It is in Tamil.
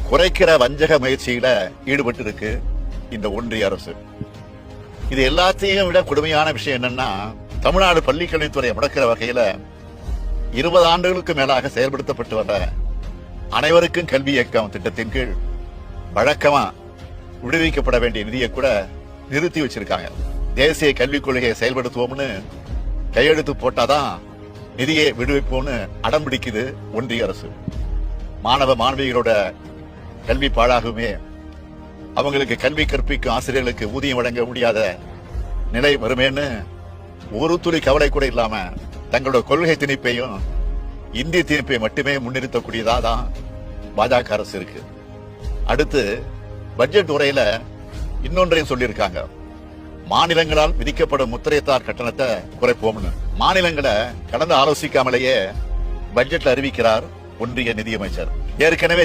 குறைக்கிற வஞ்சக முயற்சியில ஈடுபட்டு இருக்கு இந்த ஒன்றிய அரசு. இது எல்லாத்தையும் விட கொடுமையான விஷயம் என்னன்னா, தமிழ்நாடு பள்ளிக்கல்வித்துறை முடக்கிற வகையில 20 ஆண்டுகளுக்கு மேலாக செயல்படுத்தப்பட்டு வர அனைவருக்கும் கல்வி இயக்கம் திட்டத்தின் கீழ் வழக்கமா விடுவிக்கப்பட வேண்டிய நிதியை கூட நிறுத்தி வச்சிருக்காங்க. தேசிய கல்விக் கொள்கையை செயல்படுத்துவோம்னு கையெழுத்து போட்டாதான் நிதியை விடுவிப்போம்னு அடம் பிடிக்குது ஒன்றிய அரசு. மாணவ மாணவிகளோட கல்வி பாழாகுமே, அவங்களுக்கு கல்வி கற்பிக்கும் ஆசிரியர்களுக்கு ஊதியம் வழங்க முடியாத நிலை வருமேன்னு ஒரு துளி கவலை கூட இல்லாம தங்களோட கொள்கை திணிப்பையும் இந்திய திணிப்பை மட்டுமே முன்னிறுத்தக்கூடியதா தான் பாஜக அரசு இருக்கு. அடுத்து பட்ஜெட் உரையில இன்னொன்றையும் சொல்லியிருக்காங்க. மாநிலங்களால் விதிக்கப்படும் முத்திரைத்தார் கட்டணத்தை குறைப்போம்னு. மாநிலங்களை கடந்து ஆலோசிக்காமலேயே பட்ஜெட்ல அறிவிக்கிறார் ஒன்றிய நிதியமைச்சர். ஏற்கனவே